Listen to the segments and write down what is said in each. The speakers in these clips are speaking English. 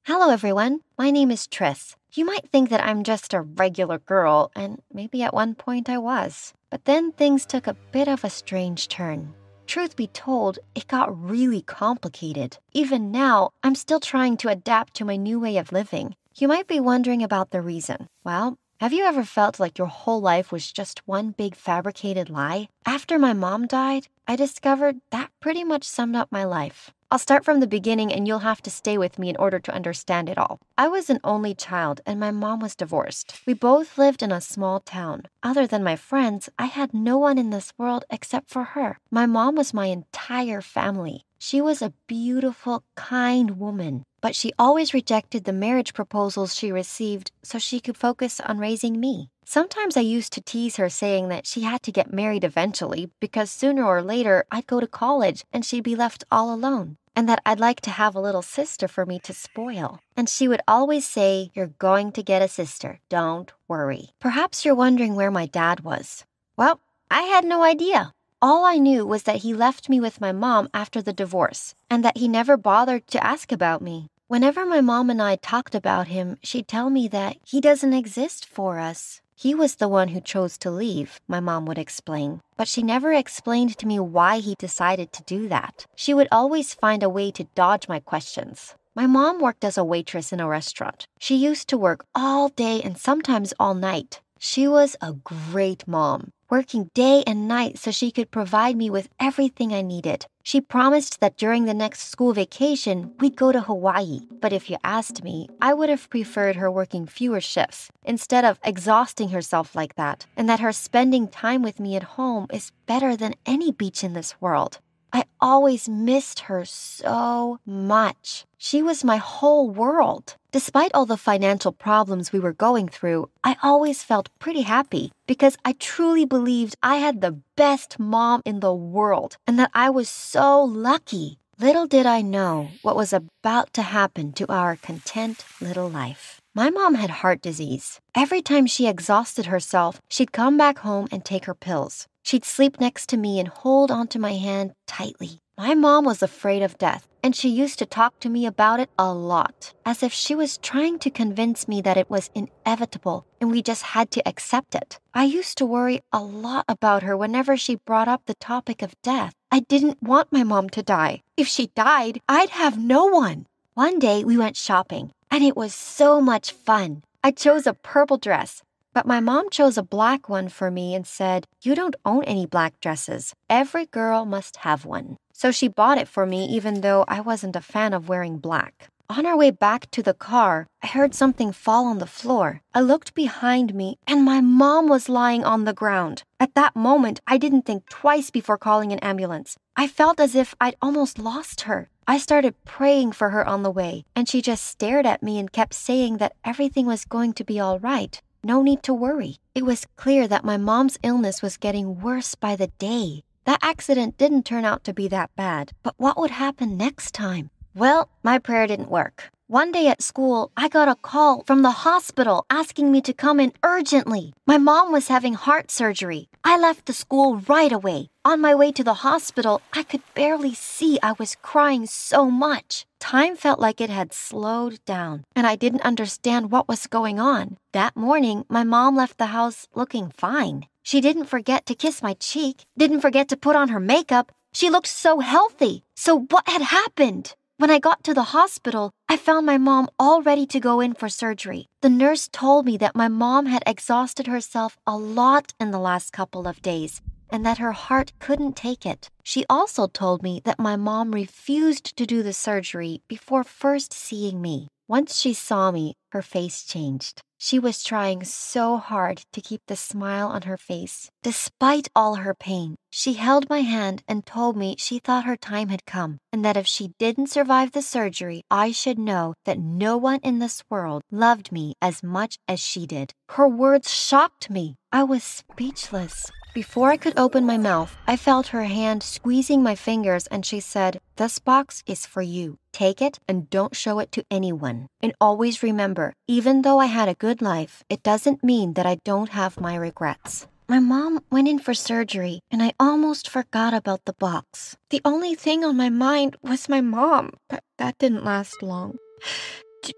Hello, everyone. My name is Triss. You might think that I'm just a regular girl, and maybe at one point I was. But then things took a bit of a strange turn. Truth be told, it got really complicated. Even now, I'm still trying to adapt to my new way of living. You might be wondering about the reason. Well, have you ever felt like your whole life was just one big fabricated lie? After my mom died, I discovered that pretty much summed up my life. I'll start from the beginning and you'll have to stay with me in order to understand it all. I was an only child and my mom was divorced. We both lived in a small town. Other than my friends, I had no one in this world except for her. My mom was my entire family. She was a beautiful, kind woman, but she always rejected the marriage proposals she received so she could focus on raising me. Sometimes I used to tease her saying that she had to get married eventually because sooner or later I'd go to college and she'd be left all alone. And that I'd like to have a little sister for me to spoil. And she would always say, "You're going to get a sister. Don't worry." Perhaps you're wondering where my dad was. Well, I had no idea. All I knew was that he left me with my mom after the divorce, and that he never bothered to ask about me. Whenever my mom and I talked about him, she'd tell me that he doesn't exist for us. He was the one who chose to leave, my mom would explain. But she never explained to me why he decided to do that. She would always find a way to dodge my questions. My mom worked as a waitress in a restaurant. She used to work all day and sometimes all night. She was a great mom, working day and night so she could provide me with everything I needed. She promised that during the next school vacation, we'd go to Hawaii. But if you asked me, I would have preferred her working fewer shifts instead of exhausting herself like that, and that her spending time with me at home is better than any beach in this world. I always missed her so much. She was my whole world. Despite all the financial problems we were going through, I always felt pretty happy because I truly believed I had the best mom in the world and that I was so lucky. Little did I know what was about to happen to our content little life. My mom had heart disease. Every time she exhausted herself, she'd come back home and take her pills. She'd sleep next to me and hold onto my hand tightly. My mom was afraid of death, and she used to talk to me about it a lot, as if she was trying to convince me that it was inevitable and we just had to accept it. I used to worry a lot about her whenever she brought up the topic of death. I didn't want my mom to die. If she died, I'd have no one. One day we went shopping, and it was so much fun. I chose a purple dress, but my mom chose a black one for me and said, "You don't own any black dresses. Every girl must have one." So she bought it for me even though I wasn't a fan of wearing black. On our way back to the car, I heard something fall on the floor. I looked behind me and my mom was lying on the ground. At that moment, I didn't think twice before calling an ambulance. I felt as if I'd almost lost her. I started praying for her on the way, and she just stared at me and kept saying that everything was going to be all right. No need to worry. It was clear that my mom's illness was getting worse by the day. That accident didn't turn out to be that bad, but what would happen next time? Well, my prayer didn't work. One day at school, I got a call from the hospital asking me to come in urgently. My mom was having heart surgery. I left the school right away. On my way to the hospital, I could barely see. I was crying so much. Time felt like it had slowed down, and I didn't understand what was going on. That morning, my mom left the house looking fine. She didn't forget to kiss my cheek, didn't forget to put on her makeup. She looked so healthy. So what had happened? When I got to the hospital, I found my mom all ready to go in for surgery. The nurse told me that my mom had exhausted herself a lot in the last couple of days and that her heart couldn't take it. She also told me that my mom refused to do the surgery before first seeing me. Once she saw me, her face changed. She was trying so hard to keep the smile on her face. Despite all her pain, she held my hand and told me she thought her time had come, and that if she didn't survive the surgery, I should know that no one in this world loved me as much as she did. Her words shocked me. I was speechless. Before I could open my mouth, I felt her hand squeezing my fingers and she said, "This box is for you. Take it and don't show it to anyone. And always remember, even though I had a good life, it doesn't mean that I don't have my regrets." My mom went in for surgery and I almost forgot about the box. The only thing on my mind was my mom, but that didn't last long.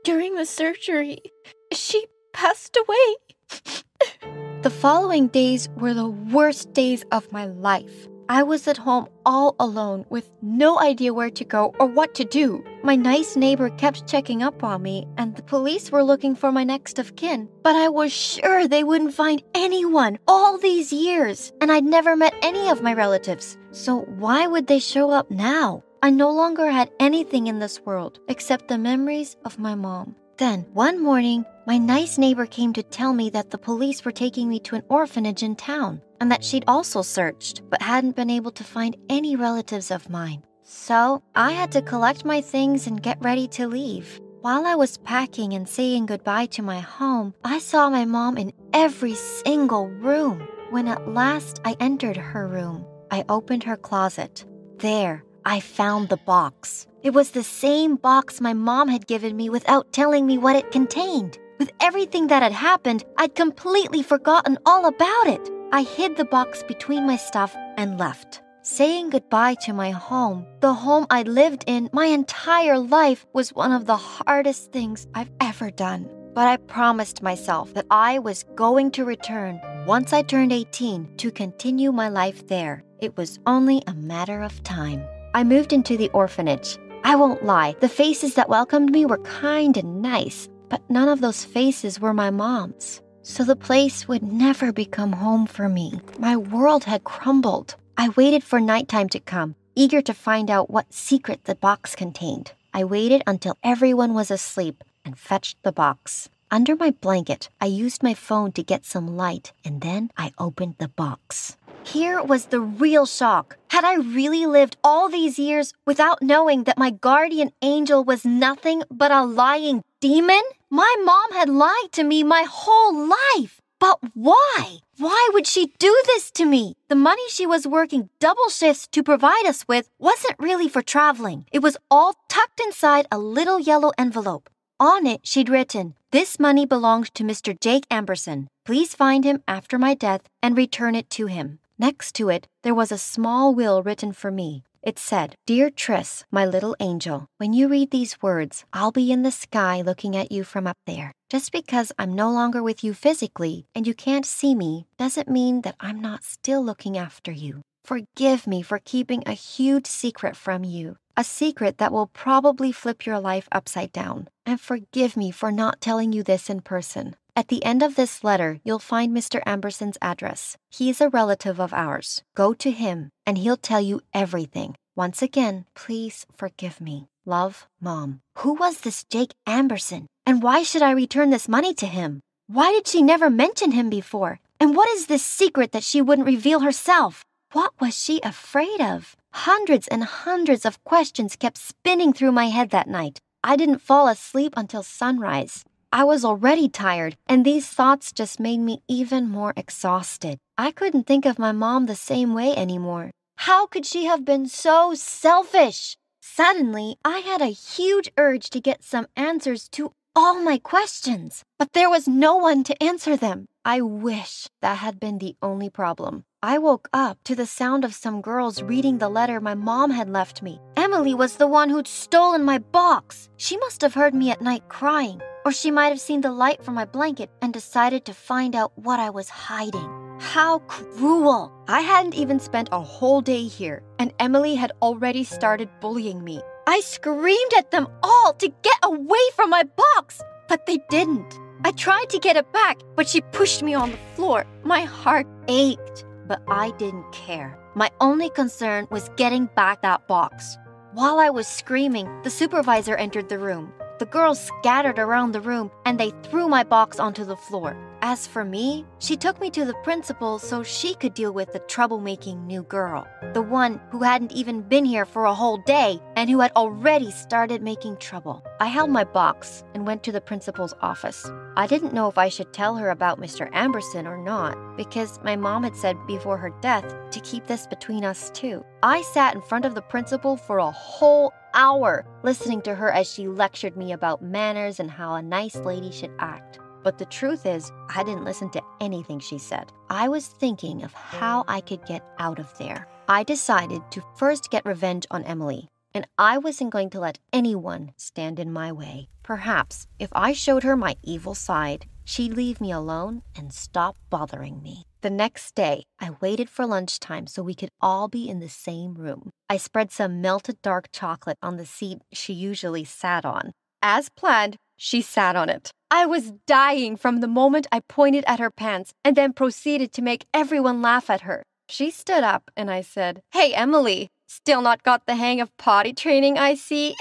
during the surgery, she passed away. The following days were the worst days of my life. I was at home all alone with no idea where to go or what to do. My nice neighbor kept checking up on me, and the police were looking for my next of kin. But I was sure they wouldn't find anyone all these years, and I'd never met any of my relatives. So why would they show up now? I no longer had anything in this world except the memories of my mom. Then, one morning, my nice neighbor came to tell me that the police were taking me to an orphanage in town, and that she'd also searched, but hadn't been able to find any relatives of mine. So, I had to collect my things and get ready to leave. While I was packing and saying goodbye to my home, I saw my mom in every single room. When at last I entered her room, I opened her closet. There, I found the box. It was the same box my mom had given me without telling me what it contained. With everything that had happened, I'd completely forgotten all about it. I hid the box between my stuff and left. Saying goodbye to my home, the home I'd lived in my entire life, was one of the hardest things I've ever done. But I promised myself that I was going to return once I turned 18 to continue my life there. It was only a matter of time. I moved into the orphanage. I won't lie, the faces that welcomed me were kind and nice, but none of those faces were my mom's. So the place would never become home for me. My world had crumbled. I waited for nighttime to come, eager to find out what secret the box contained. I waited until everyone was asleep and fetched the box. Under my blanket, I used my phone to get some light, and then I opened the box. Here was the real shock. Had I really lived all these years without knowing that my guardian angel was nothing but a lying demon? My mom had lied to me my whole life. But why? Why would she do this to me? The money she was working double shifts to provide us with wasn't really for traveling. It was all tucked inside a little yellow envelope. On it, she'd written, "This money belongs to Mr. Jake Amberson. Please find him after my death and return it to him." Next to it, there was a small will written for me. It said, "Dear Triss, my little angel, when you read these words, I'll be in the sky looking at you from up there. Just because I'm no longer with you physically and you can't see me doesn't mean that I'm not still looking after you. Forgive me for keeping a huge secret from you, a secret that will probably flip your life upside down. And forgive me for not telling you this in person. At the end of this letter, you'll find Mr. Amberson's address. He's a relative of ours. Go to him, and he'll tell you everything. Once again, please forgive me. Love, Mom." Who was this Jake Amberson? And why should I return this money to him? Why did she never mention him before? And what is this secret that she wouldn't reveal herself? What was she afraid of? Hundreds and hundreds of questions kept spinning through my head that night. I didn't fall asleep until sunrise. I was already tired, and these thoughts just made me even more exhausted. I couldn't think of my mom the same way anymore. How could she have been so selfish? Suddenly, I had a huge urge to get some answers to all my questions, but there was no one to answer them. I wish that had been the only problem. I woke up to the sound of some girls reading the letter my mom had left me. Emily was the one who'd stolen my box. She must have heard me at night crying, or she might have seen the light from my blanket and decided to find out what I was hiding. How cruel! I hadn't even spent a whole day here, and Emily had already started bullying me. I screamed at them all to get away from my box, but they didn't. I tried to get it back, but she pushed me on the floor. My heart ached, but I didn't care. My only concern was getting back that box. While I was screaming, the supervisor entered the room. The girls scattered around the room, and they threw my box onto the floor. As for me, she took me to the principal so she could deal with the troublemaking new girl, the one who hadn't even been here for a whole day and who had already started making trouble. I held my box and went to the principal's office. I didn't know if I should tell her about Mr. Amberson or not, because my mom had said before her death to keep this between us two. I sat in front of the principal for a whole hour, listening to her as she lectured me about manners and how a nice lady should act. But the truth is, I didn't listen to anything she said. I was thinking of how I could get out of there. I decided to first get revenge on Emily. and I wasn't going to let anyone stand in my way. Perhaps if I showed her my evil side, she'd leave me alone and stop bothering me. The next day, I waited for lunchtime so we could all be in the same room. I spread some melted dark chocolate on the seat she usually sat on. As planned, she sat on it. I was dying from the moment I pointed at her pants and then proceeded to make everyone laugh at her. She stood up and I said, "Hey, Emily, still not got the hang of potty training, I see."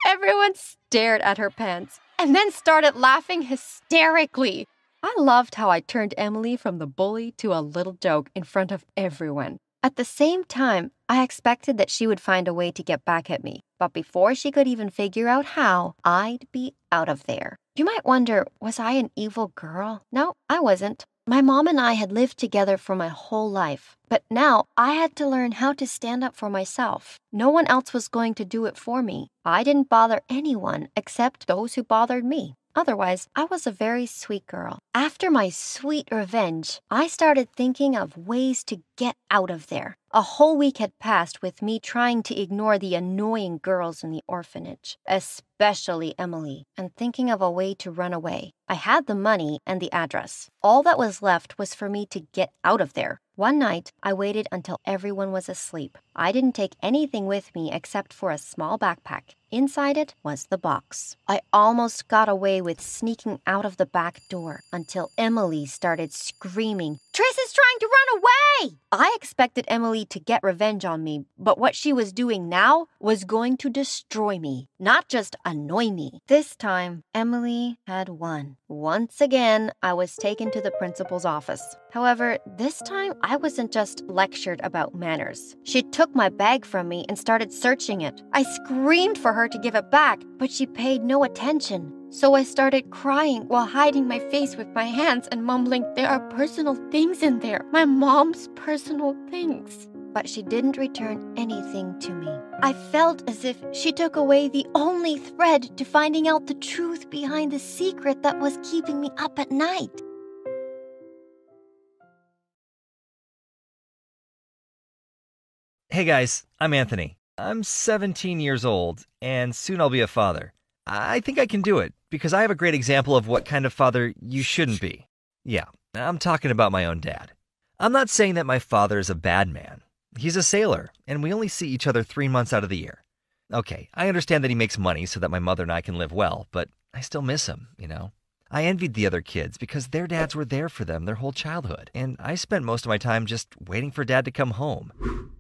Everyone stared at her pants and then started laughing hysterically. I loved how I turned Emily from the bully to a little joke in front of everyone. At the same time, I expected that she would find a way to get back at me. But before she could even figure out how, I'd be out of there. You might wonder, was I an evil girl? No, I wasn't. My mom and I had lived together for my whole life. But now I had to learn how to stand up for myself. No one else was going to do it for me. I didn't bother anyone except those who bothered me. Otherwise, I was a very sweet girl. After my sweet revenge, I started thinking of ways to get out of there. A whole week had passed with me trying to ignore the annoying girls in the orphanage, especially Emily, and thinking of a way to run away. I had the money and the address. All that was left was for me to get out of there. One night, I waited until everyone was asleep. I didn't take anything with me except for a small backpack. Inside it was the box. I almost got away with sneaking out of the back door until Emily started screaming, "Triss is trying to run away!" I expected Emily to get revenge on me, but what she was doing now was going to destroy me, not just annoy me. This time, Emily had won. Once again, I was taken to the principal's office. However, this time I wasn't just lectured about manners. She took my bag from me and started searching it. I screamed for her to give it back, but she paid no attention. So I started crying while hiding my face with my hands and mumbling, "There are personal things in there, my mom's personal things." But she didn't return anything to me. I felt as if she took away the only thread to finding out the truth behind the secret that was keeping me up at night. Hey guys, I'm Anthony. I'm 17 years old, and soon I'll be a father. I think I can do it, because I have a great example of what kind of father you shouldn't be. Yeah, I'm talking about my own dad. I'm not saying that my father is a bad man. He's a sailor, and we only see each other 3 months out of the year. Okay, I understand that he makes money so that my mother and I can live well, but I still miss him, you know? I envied the other kids because their dads were there for them their whole childhood, and I spent most of my time just waiting for Dad to come home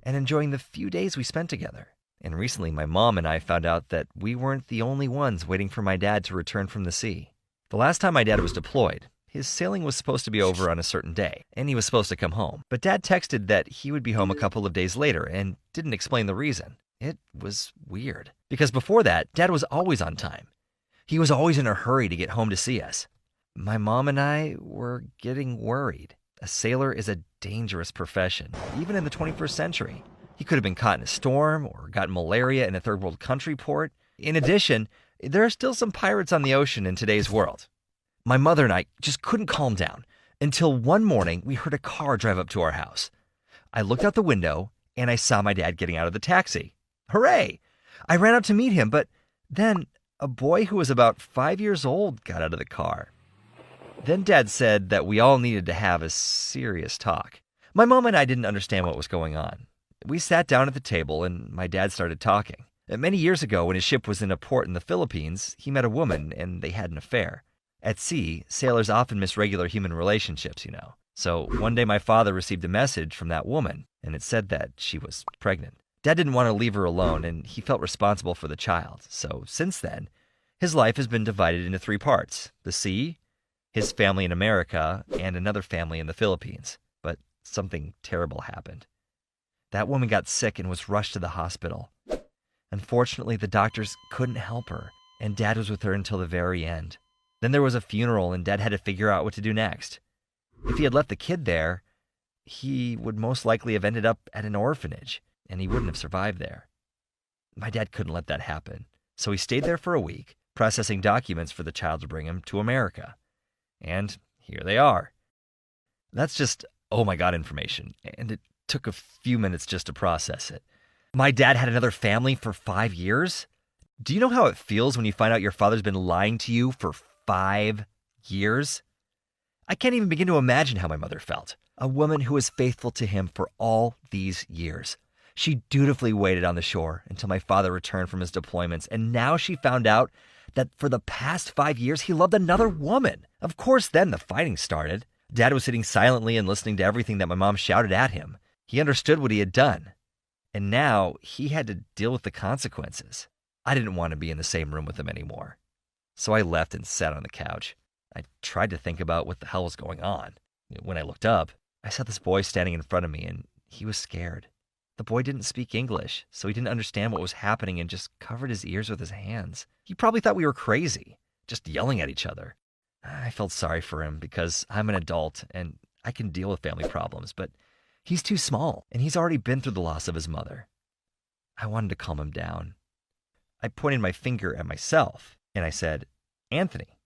and enjoying the few days we spent together. And recently my mom and I found out that we weren't the only ones waiting for my dad to return from the sea. The last time my dad was deployed, his sailing was supposed to be over on a certain day, and he was supposed to come home. But Dad texted that he would be home a couple of days later and didn't explain the reason. It was weird, because before that, Dad was always on time. He was always in a hurry to get home to see us. My mom and I were getting worried. A sailor is a dangerous profession, even in the 21st century. He could have been caught in a storm or gotten malaria in a third world country port. In addition, there are still some pirates on the ocean in today's world. My mother and I just couldn't calm down until one morning we heard a car drive up to our house. I looked out the window and I saw my dad getting out of the taxi. Hooray! I ran out to meet him, but then a boy who was about 5 years old got out of the car. Then Dad said that we all needed to have a serious talk. My mom and I didn't understand what was going on. We sat down at the table and my dad started talking. Many years ago, when his ship was in a port in the Philippines, he met a woman and they had an affair. At sea, sailors often miss regular human relationships, you know. So one day my father received a message from that woman, and it said that she was pregnant. Dad didn't want to leave her alone, and he felt responsible for the child. So since then, his life has been divided into 3 parts: the sea, his family in America, and another family in the Philippines. But something terrible happened. That woman got sick and was rushed to the hospital. Unfortunately, the doctors couldn't help her, and Dad was with her until the very end. Then there was a funeral, and Dad had to figure out what to do next. If he had left the kid there, he would most likely have ended up at an orphanage, and he wouldn't have survived there. My dad couldn't let that happen, so he stayed there for a week, processing documents for the child to bring him to America. And here they are. That's just oh my god information, and it took a few minutes just to process it. My dad had another family for 5 years? Do you know how it feels when you find out your father's been lying to you for 5 years? I can't even begin to imagine how my mother felt. A woman who was faithful to him for all these years. She dutifully waited on the shore until my father returned from his deployments, and now she found out that for the past 5 years he loved another woman. Of course, then the fighting started. Dad was sitting silently and listening to everything that my mom shouted at him. He understood what he had done, and now he had to deal with the consequences. I didn't want to be in the same room with him anymore, so I left and sat on the couch. I tried to think about what the hell was going on. When I looked up, I saw this boy standing in front of me, and he was scared. The boy didn't speak English, so he didn't understand what was happening and just covered his ears with his hands. He probably thought we were crazy, just yelling at each other. I felt sorry for him because I'm an adult and I can deal with family problems, but he's too small and he's already been through the loss of his mother. I wanted to calm him down. I pointed my finger at myself and I said, Anthony.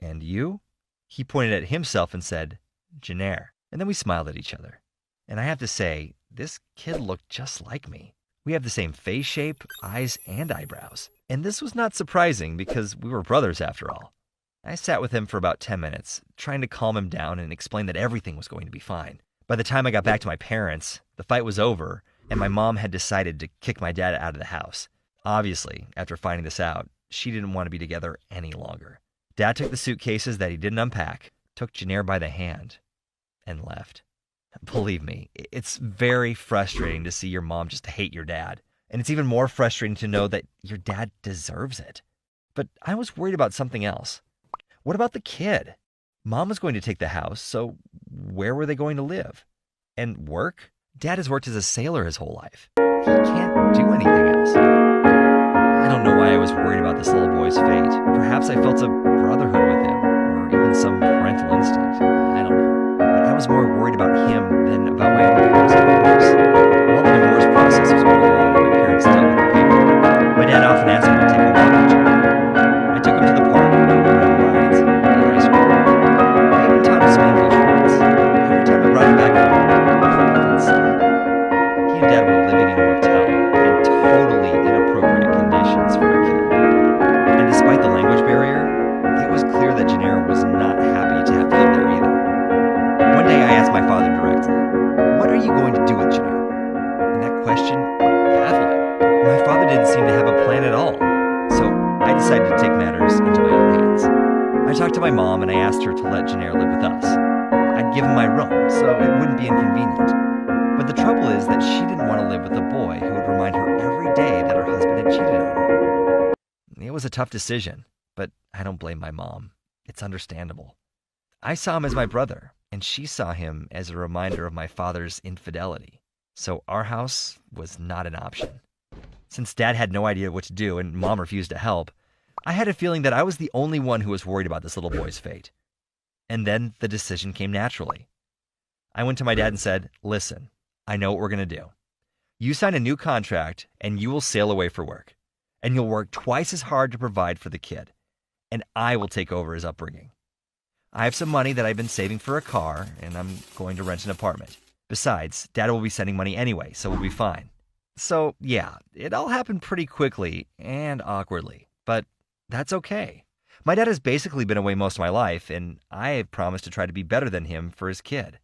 And you? He pointed at himself and said, Jennair. And then we smiled at each other. And I have to say, this kid looked just like me. We have the same face shape, eyes, and eyebrows. And this was not surprising because we were brothers after all. I sat with him for about 10 minutes, trying to calm him down and explain that everything was going to be fine. By the time I got back to my parents, the fight was over, and my mom had decided to kick my dad out of the house. Obviously, after finding this out, she didn't want to be together any longer. Dad took the suitcases that he didn't unpack, took Jennair by the hand, and left. Believe me, it's very frustrating to see your mom just hate your dad. And it's even more frustrating to know that your dad deserves it. But I was worried about something else. What about the kid? Mom was going to take the house, so where were they going to live? And work? Dad has worked as a sailor his whole life. He can't do anything else. I don't know why I was worried about this little boy's fate. Perhaps I felt a brotherhood with him, or even some parental instinct. I don't know. But I was more worried about him than about my own parents' divorce. While the divorce process was going on and my parents dealt with the paperwork, my dad often asked me to take a walk with Jennair. I took him to the park and we went on rides and ate ice cream. I even taught him some English words. Every time I brought him back home, I felt sad. He and Dad were living in a motel in totally inappropriate conditions for a kid. And despite the language barrier, it was clear that Jennair was not happy to have to live there either. One day I asked my father directly, "What are you going to do with Jennair?" And that question baffled him. My father didn't seem to have a plan at all, so I decided to take matters into my own hands. I talked to my mom and I asked her to let Jennair live with us. I'd give him my room so it wouldn't be inconvenient. But the trouble is that she didn't want to live with a boy who would remind her every day that her husband had cheated on her. It was a tough decision, but I don't blame my mom. It's understandable. I saw him as my brother, and she saw him as a reminder of my father's infidelity. So our house was not an option. Since Dad had no idea what to do and Mom refused to help, I had a feeling that I was the only one who was worried about this little boy's fate. And then the decision came naturally. I went to my dad and said, "Listen, I know what we're going to do. You sign a new contract and you will sail away for work. And you'll work twice as hard to provide for the kid. And I will take over his upbringing. I have some money that I've been saving for a car, and I'm going to rent an apartment. Besides, Dad will be sending money anyway, so we'll be fine." So, yeah, it all happened pretty quickly and awkwardly, but that's okay. My dad has basically been away most of my life, and I have promised to try to be better than him for his kid.